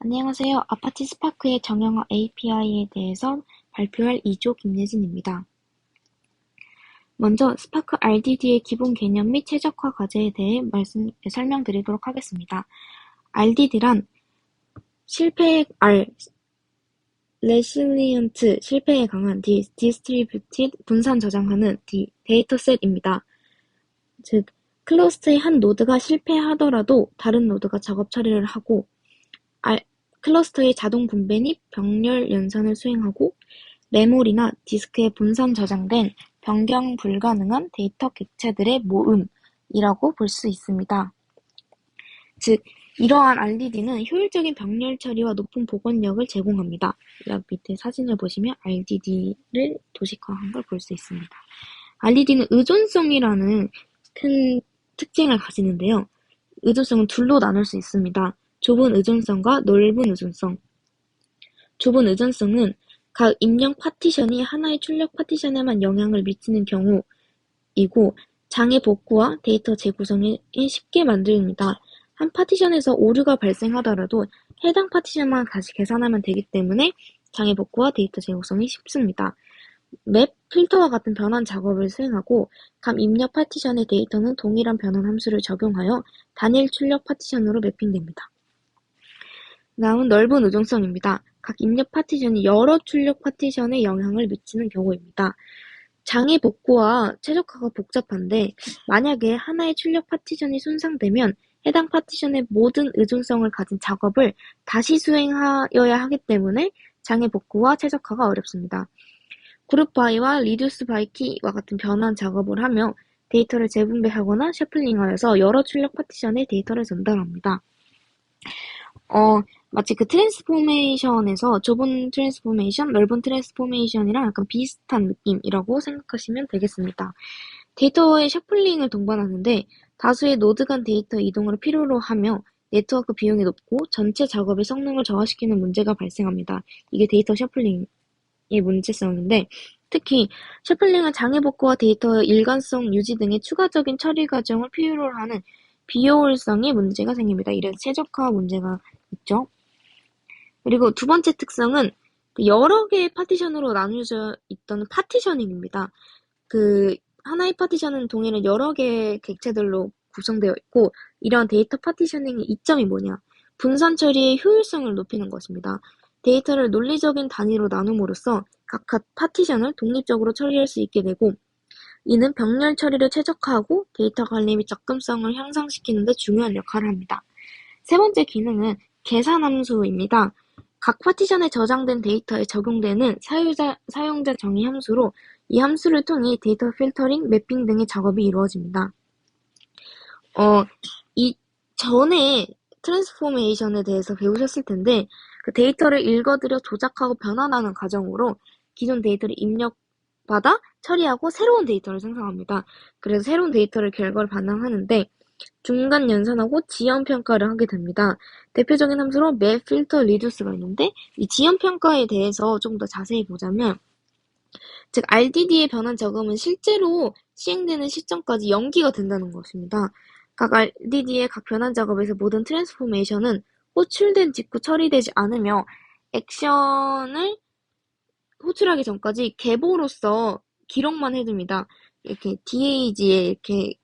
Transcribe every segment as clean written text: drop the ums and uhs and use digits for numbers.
안녕하세요. 아파치 스파크의 정형화 API에 대해서 발표할 2조 김예진입니다. 먼저 스파크 RDD의 기본 개념 및 최적화 과제에 대해 설명드리도록 하겠습니다. RDD란 실패의 R, resilient, 실패에 강한 D, distributed, 분산 저장하는 D, 데이터셋입니다. 즉, 클러스터의 한 노드가 실패하더라도 다른 노드가 작업 처리를 하고 클러스터의 자동 분배 및 병렬 연산을 수행하고 메모리나 디스크에 분산 저장된 변경 불가능한 데이터 객체들의 모음이라고 볼 수 있습니다. 즉, 이러한 RDD는 효율적인 병렬 처리와 높은 복원력을 제공합니다. 여기 밑에 사진을 보시면 RDD를 도식화한 걸 볼 수 있습니다. RDD는 의존성이라는 큰 특징을 가지는데요. 의존성은 둘로 나눌 수 있습니다. 좁은 의존성과 넓은 의존성. 좁은 의존성은 각 입력 파티션이 하나의 출력 파티션에만 영향을 미치는 경우이고 장애 복구와 데이터 재구성이 쉽게 만듭니다. 한 파티션에서 오류가 발생하더라도 해당 파티션만 다시 계산하면 되기 때문에 장애 복구와 데이터 재구성이 쉽습니다. 맵, 필터와 같은 변환 작업을 수행하고 각 입력 파티션의 데이터는 동일한 변환 함수를 적용하여 단일 출력 파티션으로 매핑됩니다. 다음은 넓은 의존성입니다. 각 입력 파티션이 여러 출력 파티션에 영향을 미치는 경우입니다. 장애 복구와 최적화가 복잡한데 만약에 하나의 출력 파티션이 손상되면 해당 파티션의 모든 의존성을 가진 작업을 다시 수행하여야 하기 때문에 장애 복구와 최적화가 어렵습니다. 그룹 바이와 리듀스 바이 키와 같은 변환 작업을 하며 데이터를 재분배하거나 셔플링하여서 여러 출력 파티션에 데이터를 전달합니다. 마치 그 트랜스포메이션에서 좁은 트랜스포메이션, 넓은 트랜스포메이션이랑 약간 비슷한 느낌이라고 생각하시면 되겠습니다. 데이터의 셔플링을 동반하는데 다수의 노드 간 데이터 이동을 필요로 하며 네트워크 비용이 높고 전체 작업의 성능을 저하시키는 문제가 발생합니다. 이게 데이터 셔플링의 문제성인데 특히 셔플링은 장애 복구와 데이터 일관성 유지 등의 추가적인 처리 과정을 필요로 하는 비효율성의 문제가 생깁니다. 이래서 최적화 문제가 있죠. 그리고 두 번째 특성은 여러 개의 파티션으로 나누어져 있던 파티셔닝입니다. 하나의 파티션은 동일한 여러 개의 객체들로 구성되어 있고 이러한 데이터 파티셔닝의 이점이 뭐냐? 분산 처리의 효율성을 높이는 것입니다. 데이터를 논리적인 단위로 나눔으로써 각각 파티션을 독립적으로 처리할 수 있게 되고 이는 병렬 처리를 최적화하고 데이터 관리 및 접근성을 향상시키는 데 중요한 역할을 합니다. 세 번째 기능은 계산 함수입니다. 각 파티션에 저장된 데이터에 적용되는 사용자 정의 함수로 이 함수를 통해 데이터 필터링, 매핑 등의 작업이 이루어집니다. 이 전에 트랜스포메이션에 대해서 배우셨을 텐데 그 데이터를 읽어들여 조작하고 변환하는 과정으로 기존 데이터를 입력받아 처리하고 새로운 데이터를 생성합니다. 그래서 새로운 데이터를 결과를 반영하는데 중간 연산하고 지연 평가를 하게 됩니다. 대표적인 함수로 맵, 필터, 리듀스가 있는데 이 지연 평가에 대해서 좀 더 자세히 보자면 즉 RDD의 변환 저금은 실제로 시행되는 시점까지 연기가 된다는 것입니다. 각 RDD의 각 변환 작업에서 모든 트랜스포메이션은 호출된 직후 처리되지 않으며 액션을 호출하기 전까지 계보로서 기록만 해둡니다. 이렇게 DAG에 이렇게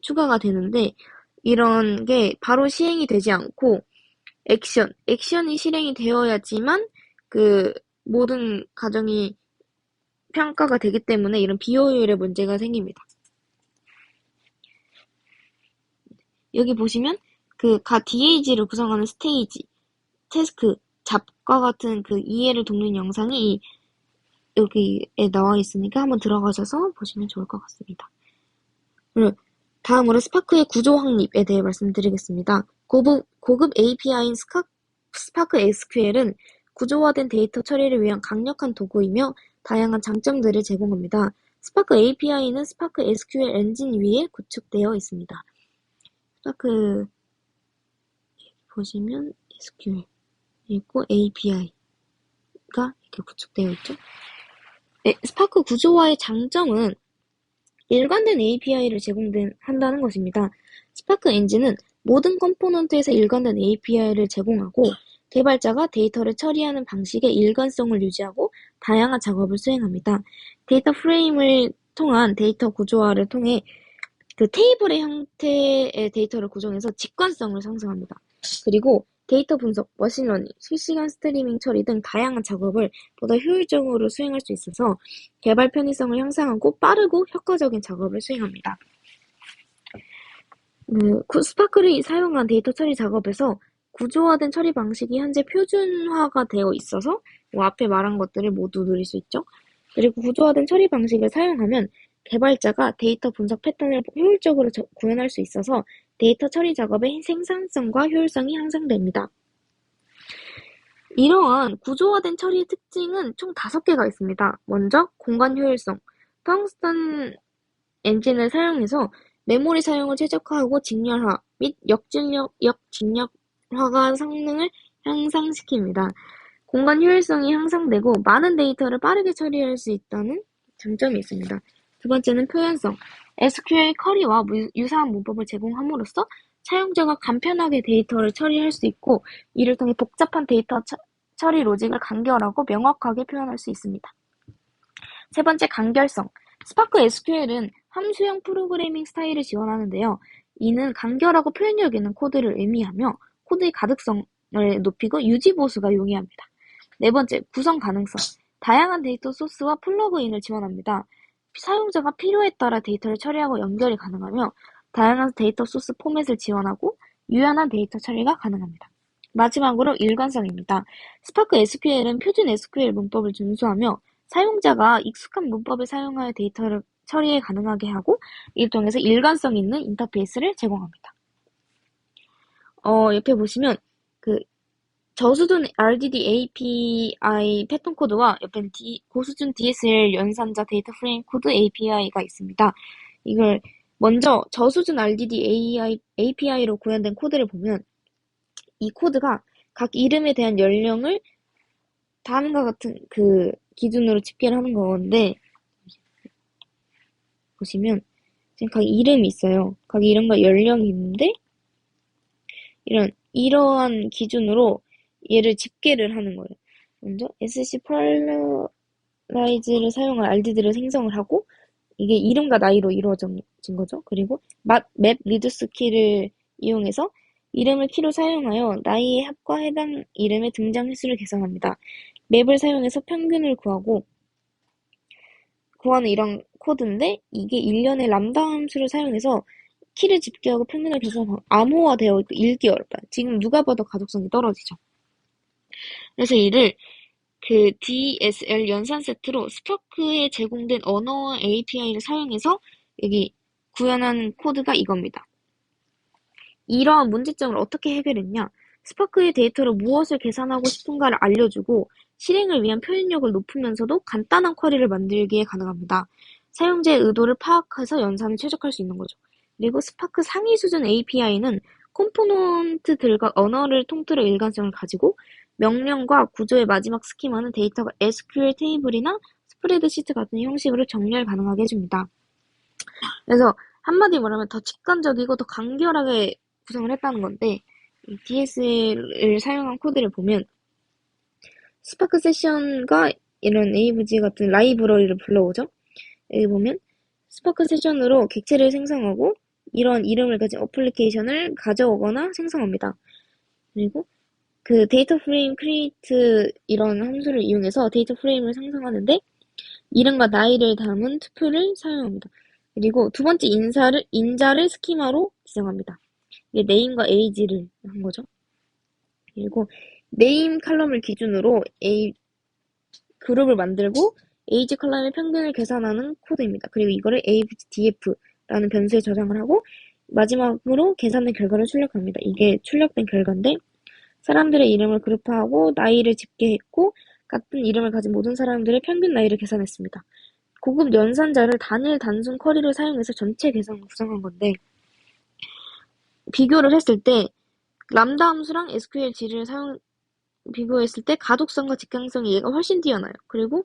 추가가 되는데 이런 게 바로 시행이 되지 않고 액션이 실행이 되어야지만 그 모든 과정이 평가가 되기 때문에 이런 비효율의 문제가 생깁니다. 여기 보시면 각 DAG를 구성하는 스테이지, 태스크, 잡과 같은 그 이해를 돕는 영상이 여기에 나와 있으니까 한번 들어가셔서 보시면 좋을 것 같습니다. 다음으로 스파크의 구조 확립에 대해 말씀드리겠습니다. 고급 API인 스파크 SQL은 구조화된 데이터 처리를 위한 강력한 도구이며 다양한 장점들을 제공합니다. 스파크 API는 스파크 SQL 엔진 위에 구축되어 있습니다. 스파크 보시면 SQL 그리고 API가 이렇게 구축되어 있죠. 스파크 구조화의 장점은 일관된 API를 제공한다는 것입니다. 스파크 엔진은 모든 컴포넌트에서 일관된 API를 제공하고 개발자가 데이터를 처리하는 방식의 일관성을 유지하고 다양한 작업을 수행합니다. 데이터 프레임을 통한 데이터 구조화를 통해 그 테이블의 형태의 데이터를 구성해서 직관성을 상승합니다. 그리고 데이터 분석, 머신러닝, 실시간 스트리밍 처리 등 다양한 작업을 보다 효율적으로 수행할 수 있어서 개발 편의성을 향상하고 빠르고 효과적인 작업을 수행합니다. 스파크를 사용한 데이터 처리 작업에서 구조화된 처리 방식이 현재 표준화가 되어 있어서 앞에 말한 것들을 모두 누릴 수 있죠. 그리고 구조화된 처리 방식을 사용하면 개발자가 데이터 분석 패턴을 효율적으로 구현할 수 있어서 데이터 처리 작업의 생산성과 효율성이 향상됩니다. 이러한 구조화된 처리의 특징은 총 5개가 있습니다. 먼저 공간 효율성, 텅스턴 엔진을 사용해서 메모리 사용을 최적화하고 직렬화 및 역직렬화가 성능을 향상시킵니다. 공간 효율성이 향상되고 많은 데이터를 빠르게 처리할 수 있다는 장점이 있습니다. 두 번째는 표현성. SQL 쿼리와 유사한 문법을 제공함으로써 사용자가 간편하게 데이터를 처리할 수 있고 이를 통해 복잡한 데이터 처리 로직을 간결하고 명확하게 표현할 수 있습니다. 세 번째, 간결성. 스파크 SQL은 함수형 프로그래밍 스타일을 지원하는데요. 이는 간결하고 표현력 있는 코드를 의미하며 코드의 가독성을 높이고 유지 보수가 용이합니다. 네 번째, 구성 가능성. 다양한 데이터 소스와 플러그인을 지원합니다. 사용자가 필요에 따라 데이터를 처리하고 연결이 가능하며 다양한 데이터 소스 포맷을 지원하고 유연한 데이터 처리가 가능합니다. 마지막으로 일관성입니다. 스파크 SQL은 표준 SQL 문법을 준수하며 사용자가 익숙한 문법을 사용하여 데이터를 처리에 가능하게 하고 이를 통해서 일관성 있는 인터페이스를 제공합니다. 옆에 보시면 저수준 RDD API 패턴 코드와 옆에는 고수준 DSL 연산자 데이터 프레임 코드 API가 있습니다. 이걸 먼저 저수준 RDD API로 구현된 코드를 보면 이 코드가 각 이름에 대한 연령을 다음과 같은 기준으로 집계를 하는 건데 보시면 지금 각 이름이 있어요. 각 이름과 연령이 있는데 이러한 기준으로 얘를 집계를 하는 거예요. 먼저 SC parallelize를 사용한 RDD를 생성을 하고 이게 이름과 나이로 이루어진 거죠. 그리고 맵 리듀스 키를 이용해서 이름을 키로 사용하여 나이의 합과 해당 이름의 등장 횟수를 계산합니다. 맵을 사용해서 평균을 구하는 이런 코드인데 이게 일련의 람다 함수를 사용해서 키를 집계하고 평균을 계산하고 암호화되어 있고 읽기 어렵다. 지금 누가 봐도 가독성이 떨어지죠. 그래서 이를 DSL 연산 세트로 스파크에 제공된 언어 API를 사용해서 여기 구현한 코드가 이겁니다. 이러한 문제점을 어떻게 해결했냐? 스파크의 데이터로 무엇을 계산하고 싶은가를 알려주고 실행을 위한 표현력을 높이면서도 간단한 쿼리를 만들기에 가능합니다. 사용자의 의도를 파악해서 연산을 최적화할 수 있는 거죠. 그리고 스파크 상위 수준 API는 컴포넌트들과 언어를 통틀어 일관성을 가지고 명령과 구조의 마지막 스키마는 데이터가 SQL 테이블이나 스프레드시트 같은 형식으로 정렬 가능하게 해줍니다. 그래서 한마디로 말하면 더 직관적이고 더 간결하게 구성을 했다는 건데 이 DSL을 사용한 코드를 보면 스파크 세션과 이런 AVG 같은 라이브러리를 불러오죠. 여기 보면 스파크 세션으로 객체를 생성하고 이런 이름을 가진 어플리케이션을 가져오거나 생성합니다. 그리고 데이터 프레임 크리에이트 이런 함수를 이용해서 데이터 프레임을 생성하는데 이름과 나이를 담은 투표를 사용합니다. 그리고 두 번째 인자를 스키마로 지정합니다. 이게 네임과 에이지를 한 거죠. 그리고 네임 칼럼을 기준으로 그룹을 만들고 에이지 컬럼의 평균을 계산하는 코드입니다. 그리고 이거를 avdf라는 변수에 저장을 하고 마지막으로 계산된 결과를 출력합니다. 이게 출력된 결과인데 사람들의 이름을 그룹화하고 나이를 집계했고 같은 이름을 가진 모든 사람들의 평균 나이를 계산했습니다. 고급 연산자를 단일 단순 쿼리를 사용해서 전체 계산을 구성한 건데 비교를 했을 때 람다 함수랑 SQLG를 비교했을 때 가독성과 직관성이 얘가 훨씬 뛰어나요. 그리고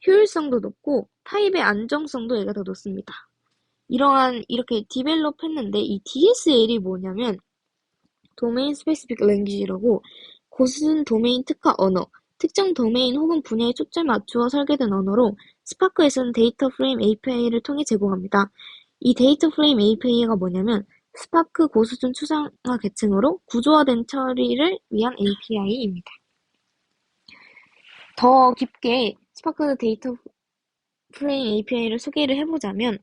효율성도 높고 타입의 안정성도 얘가 더 높습니다. 이렇게 디벨롭 했는데 이 DSL이 뭐냐면 도메인 스페시픽 랭귀지라고 고수준 도메인 특화 언어, 특정 도메인 혹은 분야에 초점 맞추어 설계된 언어로 스파크에서는 데이터 프레임 API를 통해 제공합니다. 이 데이터 프레임 API가 뭐냐면 스파크 고수준 추상화 계층으로 구조화된 처리를 위한 API입니다. 더 깊게 스파크 데이터 프레임 API를 소개를 해보자면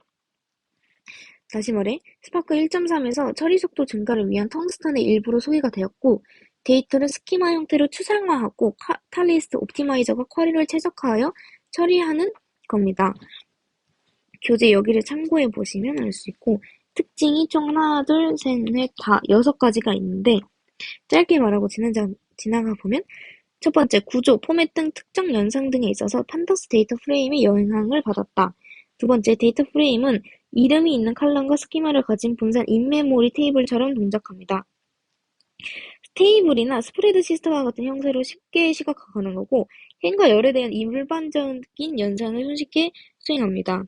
다시 말해, 스파크 1.3에서 처리 속도 증가를 위한 텅스턴의 일부로 소개가 되었고 데이터를 스키마 형태로 추상화하고 카탈리스트 옵티마이저가 쿼리를 최적화하여 처리하는 겁니다. 교재 여기를 참고해 보시면 알 수 있고 특징이 총 하나, 둘, 셋, 넷, 다 6가지가 있는데 짧게 말하고 지나가 보면 첫 번째, 구조, 포맷 등 특정 연상 등에 있어서 판더스 데이터 프레임의 영향을 받았다. 두 번째, 데이터 프레임은 이름이 있는 컬럼과 스키마를 가진 분산 인메모리 테이블처럼 동작합니다. 테이블이나 스프레드 시스템과 같은 형태로 쉽게 시각화하는 거고 행과 열에 대한 일반적인 연산을 손쉽게 수행합니다.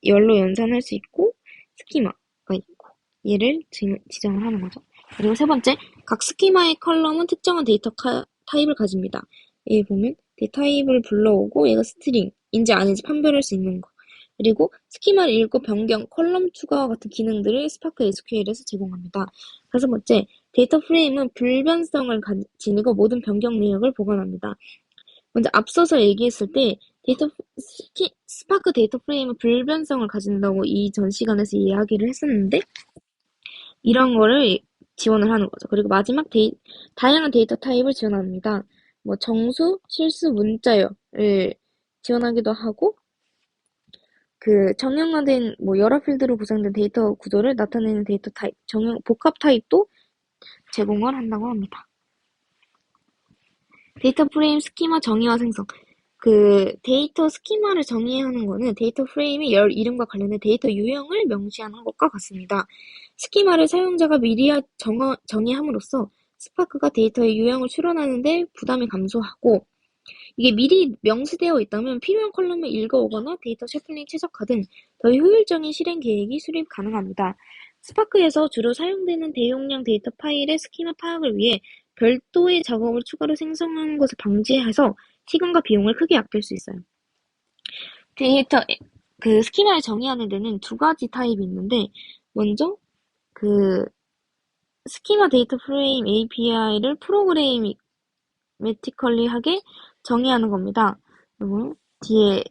열로 연산할 수 있고 스키마가 있고 얘를 지정을 하는 거죠. 그리고 세 번째, 각 스키마의 컬럼은 특정한 데이터 타입을 가집니다. 여기 보면 데이터 타입을 불러오고 얘가 스트링인지 아닌지 판별할 수 있는 거. 그리고 스키마를 읽고 변경, 컬럼 추가와 같은 기능들을 스파크 SQL에서 제공합니다. 다섯 번째, 데이터 프레임은 불변성을 지니고 모든 변경 내역을 보관합니다. 먼저 앞서서 얘기했을 때 스파크 데이터 프레임은 불변성을 가진다고 이전 시간에서 이야기를 했었는데 이런 거를 지원을 하는 거죠. 그리고 마지막 다양한 데이터 타입을 지원합니다. 뭐 정수, 실수, 문자열을 지원하기도 하고 그 정형화된 여러 필드로 구성된 데이터 구조를 나타내는 데이터 타입, 복합 타입도 제공을 한다고 합니다. 데이터 프레임 스키마 정의와 생성. 그 데이터 스키마를 정의하는 거는 데이터 프레임의 열 이름과 관련된 데이터 유형을 명시하는 것과 같습니다. 스키마를 사용자가 미리 정의함으로써 스파크가 데이터의 유형을 추론하는데 부담이 감소하고 이게 미리 명시되어 있다면 필요한 컬럼을 읽어오거나 데이터 셔플링 최적화 등 더 효율적인 실행 계획이 수립 가능합니다. 스파크에서 주로 사용되는 대용량 데이터 파일의 스키마 파악을 위해 별도의 작업을 추가로 생성하는 것을 방지해서 시간과 비용을 크게 아낄 수 있어요. 데이터 스키마를 정의하는 데는 두 가지 타입이 있는데 먼저 스키마 데이터 프레임 API를 프로그래매티컬리하게 정의하는 겁니다. 그리고 뒤에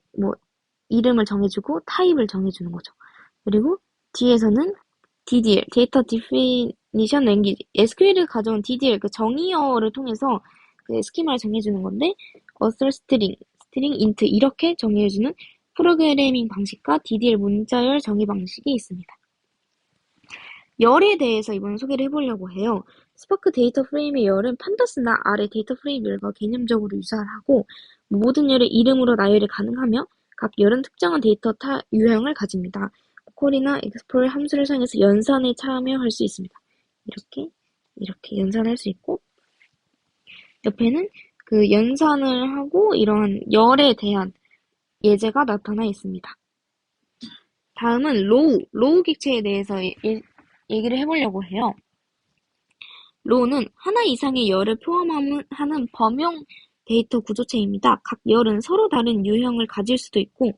이름을 정해주고 타입을 정해주는 거죠. 그리고 뒤에서는 DDL, 데이터 디피니션 랭귀지, SQL을 가져온 DDL, 그 정의어를 통해서 그 스키마를 정해주는 건데 author string, int 이렇게 정의해주는 프로그래밍 방식과 DDL 문자열 정의 방식이 있습니다. 열에 대해서 이번에 소개를 해보려고 해요. 스파크 데이터 프레임의 열은 판더스나 R의 데이터 프레임 열과 개념적으로 유사하고 모든 열의 이름으로 나열이 가능하며 각 열은 특정한 데이터 유형을 가집니다. 콜이나 엑스플로러 함수를 사용해서 연산에 참여할 수 있습니다. 이렇게 연산할 수 있고 옆에는 그 연산을 하고 이러한 열에 대한 예제가 나타나 있습니다. 다음은 로우 객체에 대해서 얘기를 해보려고 해요. 로우는 하나 이상의 열을 포함하는 범용 데이터 구조체입니다. 각 열은 서로 다른 유형을 가질 수도 있고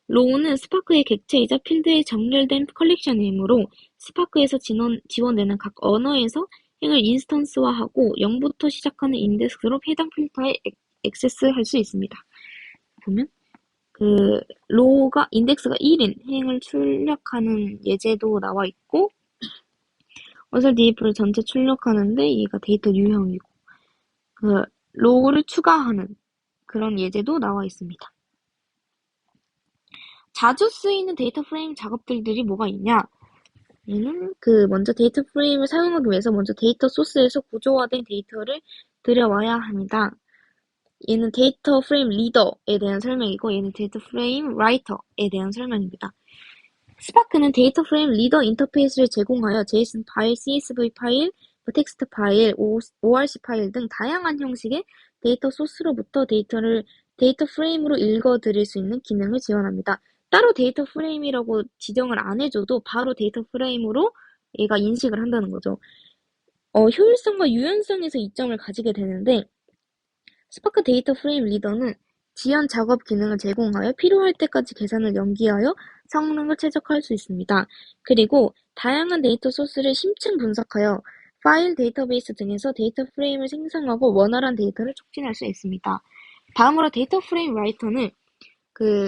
로우는 스파크의 객체이자 필드에 정렬된 컬렉션이므로 스파크에서 지원되는 각 언어에서 행을 인스턴스화하고 0부터 시작하는 인덱스로 해당 필터에 액세스할 수 있습니다. 보면 로우가 인덱스가 1인 행을 출력하는 예제도 나와 있고 어설 디이프를 전체 출력하는데 얘가 데이터 유형이고 로우를 추가하는 그런 예제도 나와 있습니다. 자주 쓰이는 데이터 프레임 작업들이 뭐가 있냐? 얘는 먼저 데이터 프레임을 사용하기 위해서 먼저 데이터 소스에서 구조화된 데이터를 들여와야 합니다. 얘는 데이터 프레임 리더에 대한 설명이고 얘는 데이터 프레임 라이터에 대한 설명입니다. 스파크는 데이터 프레임 리더 인터페이스를 제공하여 JSON 파일, CSV 파일, 텍스트 파일, ORC 파일 등 다양한 형식의 데이터 소스로부터 데이터 프레임으로 읽어드릴 수 있는 기능을 지원합니다. 따로 데이터 프레임이라고 지정을 안 해줘도 바로 데이터 프레임으로 얘가 인식을 한다는 거죠. 효율성과 유연성에서 이점을 가지게 되는데 스파크 데이터 프레임 리더는 지연 작업 기능을 제공하여 필요할 때까지 계산을 연기하여 성능을 최적화할 수 있습니다. 그리고 다양한 데이터 소스를 심층 분석하여 파일, 데이터베이스 등에서 데이터 프레임을 생성하고 원활한 데이터를 촉진할 수 있습니다. 다음으로 데이터 프레임 라이터는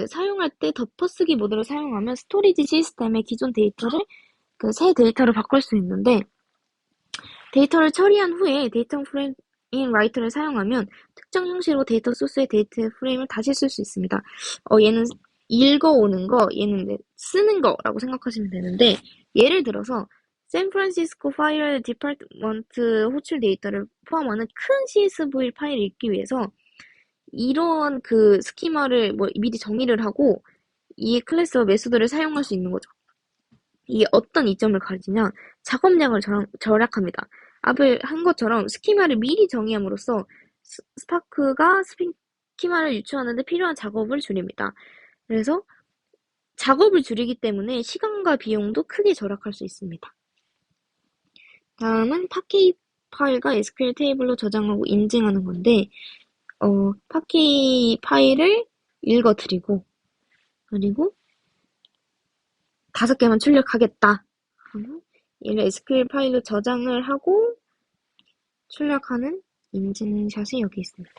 사용할 때 덮어쓰기 모드를 사용하면 스토리지 시스템의 기존 데이터를 새 데이터로 바꿀 수 있는데 데이터를 처리한 후에 데이터 프레임 라이터를 사용하면 특정 형식으로 데이터 소스의 데이터 프레임을 다시 쓸 수 있습니다. 얘는 읽어오는 거, 얘는 쓰는 거라고 생각하시면 되는데 예를 들어서 샌프란시스코 파이어 디파트먼트 호출 데이터를 포함하는 큰 CSV 파일을 읽기 위해서 이런 스키마를 미리 정의를 하고 이 클래스와 메소드를 사용할 수 있는 거죠. 이게 어떤 이점을 가지냐? 작업량을 절약합니다. 앞에 한 것처럼 스키마를 미리 정의함으로써 스파크가 스키마를 유추하는데 필요한 작업을 줄입니다. 그래서 작업을 줄이기 때문에 시간과 비용도 크게 절약할 수 있습니다. 다음은 파케이 파일과 SQL 테이블로 저장하고 인증하는 건데 파케이 파일을 읽어드리고 그리고 5개만 출력하겠다 하고 얘를 SQL 파일로 저장을 하고 출력하는 인증샷이 여기 있습니다.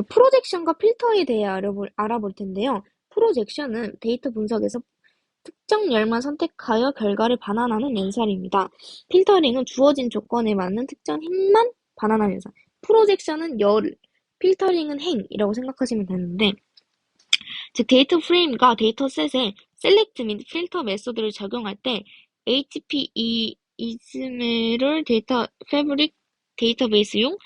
프로젝션과 필터에 대해 알아볼 텐데요. 프로젝션은 데이터 분석에서 특정 열만 선택하여 결과를 반환하는 연산입니다. 필터링은 주어진 조건에 맞는 특정 행만 반환하는 연산. 프로젝션은 열, 필터링은 행이라고 생각하시면 되는데 즉 데이터 프레임과 데이터셋에 셀렉트 및 필터 메소드를 적용할 때 HPE 이즈메럴 데이터 패브릭 데이터베이스용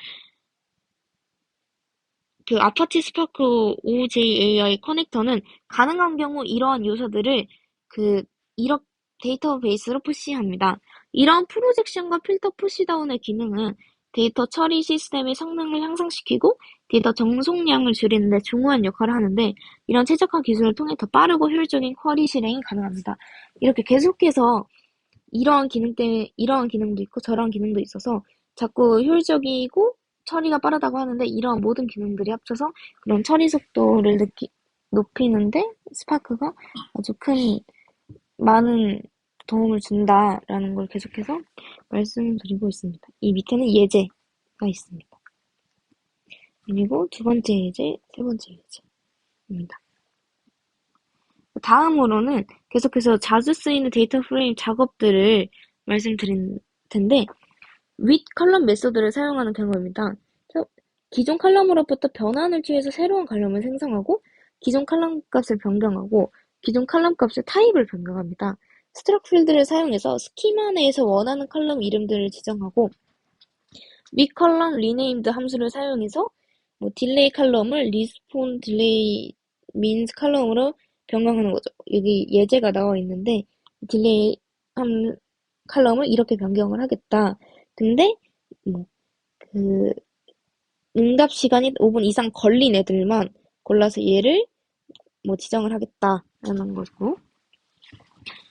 아파치 스파크 OJAI 커넥터는 가능한 경우 이러한 요소들을 이런 데이터베이스로 푸시합니다. 이러한 프로젝션과 필터 푸시다운의 기능은 데이터 처리 시스템의 성능을 향상시키고 데이터 정송량을 줄이는 데 중요한 역할을 하는데 이런 최적화 기술을 통해 더 빠르고 효율적인 쿼리 실행이 가능합니다. 이렇게 계속해서 이러한 기능 때문에 이러한 기능도 있고 저러한 기능도 있어서 자꾸 효율적이고 처리가 빠르다고 하는데 이러한 모든 기능들이 합쳐서 그런 처리 속도를 높이는데 스파크가 아주 많은 도움을 준다라는 걸 계속해서 말씀드리고 있습니다. 이 밑에는 예제가 있습니다. 그리고 두 번째 예제, 세 번째 예제입니다. 다음으로는 계속해서 자주 쓰이는 데이터 프레임 작업들을 말씀드릴 텐데 with 컬럼 메소드를 사용하는 경우입니다. 기존 컬럼으로부터 변환을 취해서 새로운 컬럼을 생성하고 기존 컬럼 값을 변경하고 기존 컬럼 값의 타입을 변경합니다. 스트럭 필드를 사용해서 스키마 내에서 원하는 컬럼 이름들을 지정하고 with 컬럼 리네임드 함수를 사용해서 딜레이 컬럼을 리스폰 딜레이 민스 컬럼으로 변경하는 거죠. 여기 예제가 나와 있는데 딜레이 컬럼을 이렇게 변경을 하겠다. 근데 응답 시간이 5분 이상 걸린 애들만 골라서 얘를 지정을 하겠다라는 거고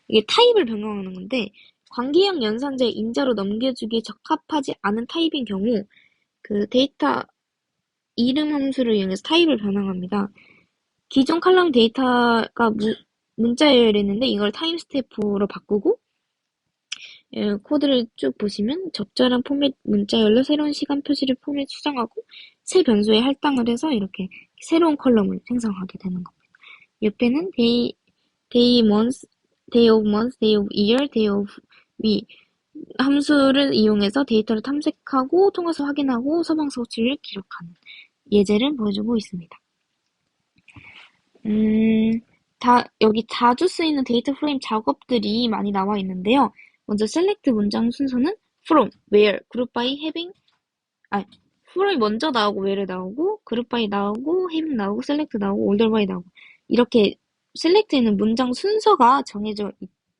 이게 타입을 변경하는 건데 관계형 연산자의 인자로 넘겨주기에 적합하지 않은 타입인 경우 데이터 이름 함수를 이용해서 타입을 변형합니다. 기존 컬럼 데이터가 문자열이었는데 이걸 타임스탬프로 바꾸고 코드를 쭉 보시면 적절한 포맷 문자열로 새로운 시간 표시를 포맷 수정하고 새 변수에 할당을 해서 이렇게 새로운 컬럼을 생성하게 되는 겁니다. 옆에는 day of month, day of year, day of week 함수를 이용해서 데이터를 탐색하고 통화수 확인하고 서방서 호출을 기록하는 예제를 보여주고 있습니다. 여기 자주 쓰이는 데이터 프레임 작업들이 많이 나와 있는데요. 먼저 select 문장 순서는 from, where, group by, having, from이 먼저 나오고 where에 나오고 group by 나오고 having 나오고 select 나오고 order by 나오고 이렇게 select에는 문장 순서가 정해져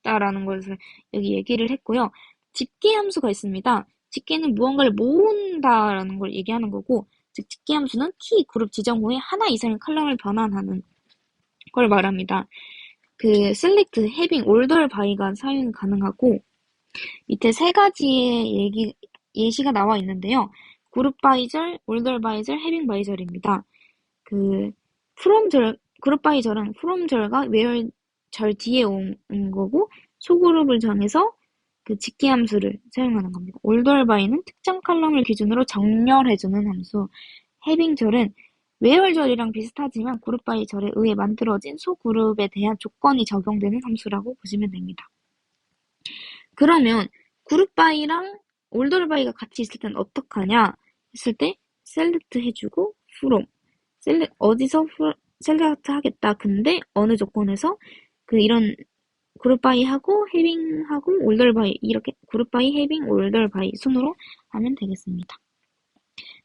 있다라는 것을 여기 얘기를 했고요. 집계 함수가 있습니다. 집계는 무언가를 모은다라는 걸 얘기하는 거고 즉 집계 함수는 키, 그룹 지정 후에 하나 이상의 컬럼을 변환하는 걸 말합니다. select, having, order by가 사용이 가능하고 밑에 세 가지의 예시가 나와 있는데요. 그룹 바이절, 올더 바이절, 해빙 바이절입니다. 그룹 바이절은 from절과 where절 뒤에 온 거고, 소그룹을 정해서 그 직계함수를 사용하는 겁니다. 올더 바이는 특정 칼럼을 기준으로 정렬해주는 함수, 해빙절은 where절이랑 비슷하지만 그룹 바이절에 의해 만들어진 소그룹에 대한 조건이 적용되는 함수라고 보시면 됩니다. 그러면 그룹 바이랑 올더 바이가 같이 있을 땐 어떡하냐 했을 때 셀렉트 해주고 from 어디서 셀렉트 하겠다. 근데 어느 조건에서 이런 그룹 바이 하고 해빙 하고 올더 바이 이렇게 그룹 바이 해빙 올더 바이 순으로 하면 되겠습니다.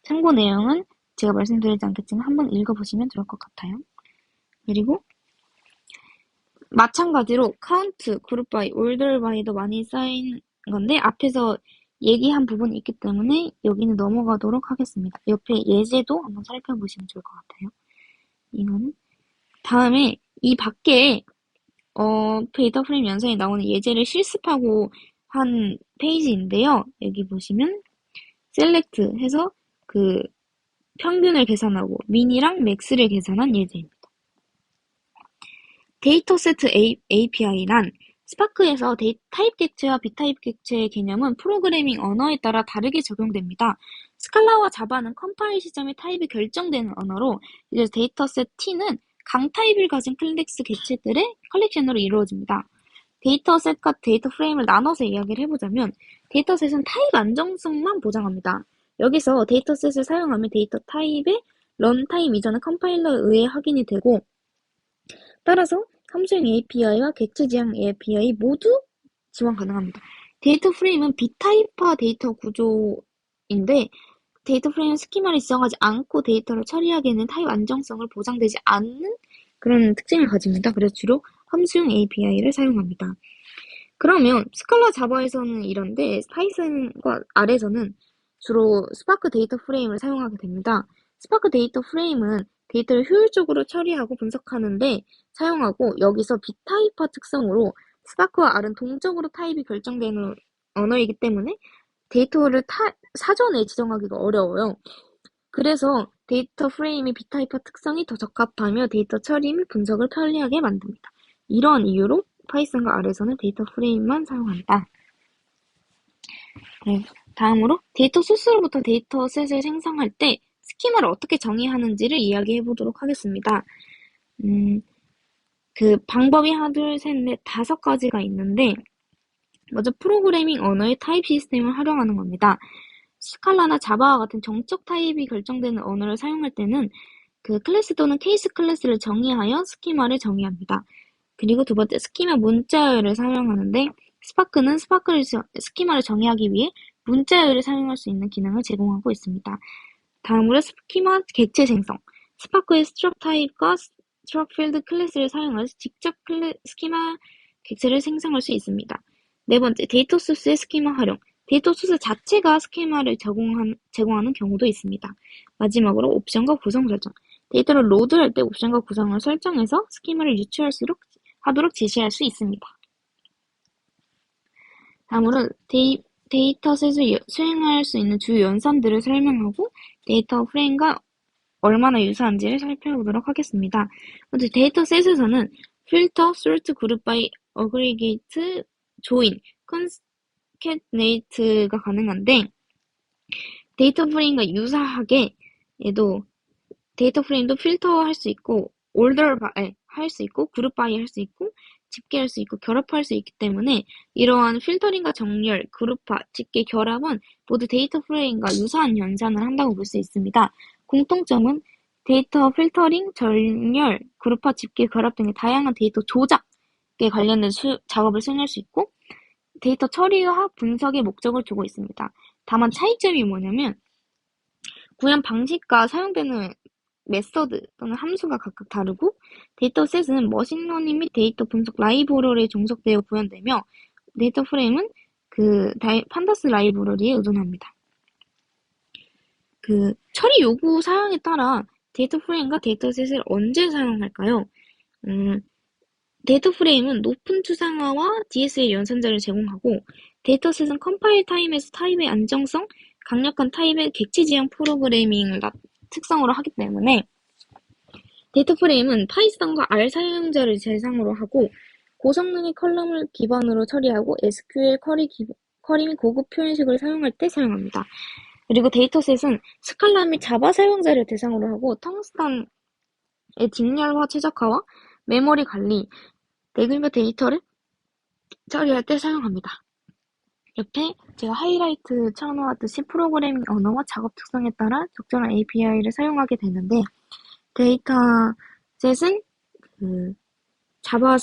참고 내용은 제가 말씀드리지 않겠지만 한번 읽어보시면 좋을 것 같아요. 그리고 마찬가지로 카운트, 그룹 바이, 올더 바이도 많이 쌓인 건데 앞에서 얘기한 부분이 있기 때문에 여기는 넘어가도록 하겠습니다. 옆에 예제도 한번 살펴보시면 좋을 것 같아요. 이거는 다음에 이 밖에 데이터 프레임 연산에 나오는 예제를 실습하고 한 페이지인데요. 여기 보시면 셀렉트 해서 평균을 계산하고 민이랑 맥스를 계산한 예제입니다. 데이터 세트 API란 스파크에서 타입 객체와 비타입 객체의 개념은 프로그래밍 언어에 따라 다르게 적용됩니다. 스칼라와 자바는 컴파일 시점에 타입이 결정되는 언어로 이제 데이터셋 T는 강타입을 가진 클래스 객체들의 컬렉션으로 이루어집니다. 데이터셋과 데이터 프레임을 나눠서 이야기를 해보자면 데이터셋은 타입 안정성만 보장합니다. 여기서 데이터셋을 사용하면 데이터 타입의 런타임 이전의 컴파일러에 의해 확인이 되고 따라서 함수형 API와 객체 지향 API 모두 지원 가능합니다. 데이터 프레임은 비타입화 데이터 구조인데 데이터 프레임은 스키마를 지정하지 않고 데이터를 처리하기에는 타입 안정성을 보장되지 않는 그런 특징을 가집니다. 그래서 주로 함수형 API를 사용합니다. 그러면 스칼라 자바에서는 이런데 파이썬과 R에서는 주로 스파크 데이터 프레임을 사용하게 됩니다. 스파크 데이터 프레임은 데이터를 효율적으로 처리하고 분석하는데 사용하고 여기서 비타입화 특성으로 스파크와 R은 동적으로 타입이 결정되는 언어이기 때문에 데이터를 사전에 지정하기가 어려워요. 그래서 데이터 프레임의 비타입화 특성이 더 적합하며 데이터 처리 및 분석을 편리하게 만듭니다. 이러한 이유로 파이썬과 R에서는 데이터 프레임만 사용한다. 네, 다음으로 데이터 소스로부터 데이터셋을 생성할 때 스키마를 어떻게 정의하는지를 이야기해 보도록 하겠습니다. 방법이 하나, 둘, 셋, 넷, 5가지가 있는데 먼저 프로그래밍 언어의 타입 시스템을 활용하는 겁니다. 스칼라나 자바와 같은 정적 타입이 결정되는 언어를 사용할 때는 클래스 또는 케이스 클래스를 정의하여 스키마를 정의합니다. 그리고 두 번째, 스키마 문자열을 사용하는데 스파크는 스키마를 정의하기 위해 문자열을 사용할 수 있는 기능을 제공하고 있습니다. 다음으로 스키마 객체 생성. 스파크의 스트럭 타입과 스트럭 필드 클래스를 사용해서 직접 스키마 객체를 생성할 수 있습니다. 네 번째, 데이터 소스의 스키마 활용. 데이터 소스 자체가 스키마를 제공하는 경우도 있습니다. 마지막으로 옵션과 구성 설정. 데이터를 로드할 때 옵션과 구성을 설정해서 스키마를 하도록 지시할 수 있습니다. 다음으로 데이터셋을 수행할 수 있는 주요 연산들을 설명하고 데이터 프레임과 얼마나 유사한지를 살펴보도록 하겠습니다. 먼저 데이터셋에서는 필터, sort, group by, aggregate, join, concatenate가 가능한데 데이터 프레임과 유사하게 얘도 데이터 프레임도 필터할 수 있고 order by 할 수 있고 그룹 바이 할 수 있고 집계할 수 있고 결합할 수 있기 때문에 이러한 필터링과 정렬, 그룹화, 집계, 결합은 모두 데이터 프레임과 유사한 연산을 한다고 볼 수 있습니다. 공통점은 데이터 필터링, 정렬, 그룹화, 집계, 결합 등의 다양한 데이터 조작에 관련된 작업을 수행할 수 있고 데이터 처리와 분석의 목적을 두고 있습니다. 다만 차이점이 뭐냐면 구현 방식과 사용되는 메서드 또는 함수가 각각 다르고 데이터셋은 머신러닝 및 데이터 분석 라이브러리에 종속되어 구현되며 데이터 프레임은 판다스 라이브러리에 의존합니다. 처리 요구 사양에 따라 데이터 프레임과 데이터셋을 언제 사용할까요? 데이터 프레임은 높은 추상화와 DSL 연산자를 제공하고 데이터셋은 컴파일 타임에서 타입의 안정성, 강력한 타입의 객체 지향 프로그래밍을 특성으로 하기 때문에 데이터 프레임은 파이썬과 R 사용자를 대상으로 하고 고성능의 컬럼을 기반으로 처리하고 SQL 쿼리 및 고급 표현식을 사용할 때 사용합니다. 그리고 데이터셋은 스칼라 및 자바 사용자를 대상으로 하고 텅스턴의 뒷열화 최적화와 메모리 관리, 내근과 데이터를 처리할 때 사용합니다. 옆에 제가 하이라이트 쳐놓았듯이 프로그래밍 언어와 작업 특성에 따라 적절한 API를 사용하게 되는데 데이터셋은 자바와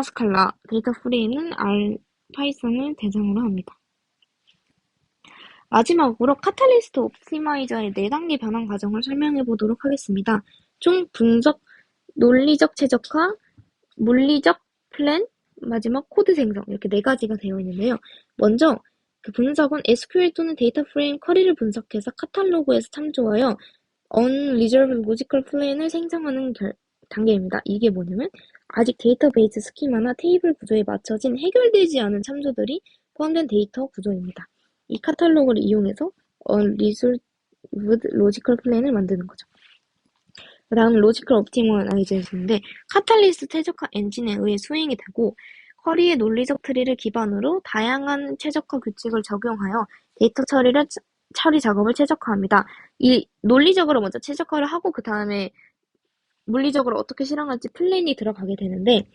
스칼라, 데이터 프레임은 R, 파이썬을 대상으로 합니다. 마지막으로 카탈리스트 옵티마이저의 4단계 변환 과정을 설명해 보도록 하겠습니다. 총 분석, 논리적 최적화, 물리적 플랜, 마지막 코드 생성 이렇게 4가지가 되어 있는데요. 먼저 그 분석은 SQL 또는 데이터 프레임 쿼리를 분석해서 카탈로그에서 참조하여 unresolved logical plan을 생성하는 단계입니다. 이게 뭐냐면 아직 데이터베이스 스키마나 테이블 구조에 맞춰진 해결되지 않은 참조들이 포함된 데이터 구조입니다. 이 카탈로그를 이용해서 unresolved logical plan을 만드는 거죠. 그 다음 로지컬 옵티마이제이션인데 카탈리스트 최적화 엔진에 의해 수행이 되고 쿼리의 논리적 트리를 기반으로 다양한 최적화 규칙을 적용하여 데이터 처리 작업을 최적화합니다. 이 논리적으로 먼저 최적화를 하고 그 다음에 물리적으로 어떻게 실행할지 플랜이 들어가게 되는데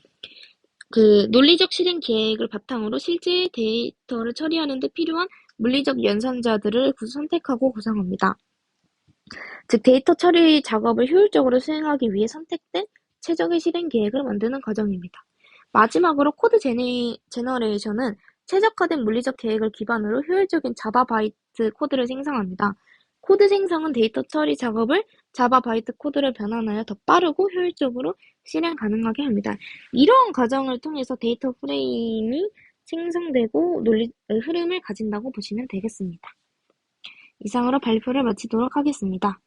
그 논리적 실행 계획을 바탕으로 실제 데이터를 처리하는 데 필요한 물리적 연산자들을 선택하고 구성합니다. 즉 데이터 처리 작업을 효율적으로 수행하기 위해 선택된 최적의 실행 계획을 만드는 과정입니다. 마지막으로 코드 제너레이션은 최적화된 물리적 계획을 기반으로 효율적인 자바 바이트 코드를 생성합니다. 코드 생성은 데이터 처리 작업을 자바 바이트 코드를 변환하여 더 빠르고 효율적으로 실행 가능하게 합니다. 이러한 과정을 통해서 데이터 프레임이 생성되고 논리 흐름을 가진다고 보시면 되겠습니다. 이상으로 발표를 마치도록 하겠습니다.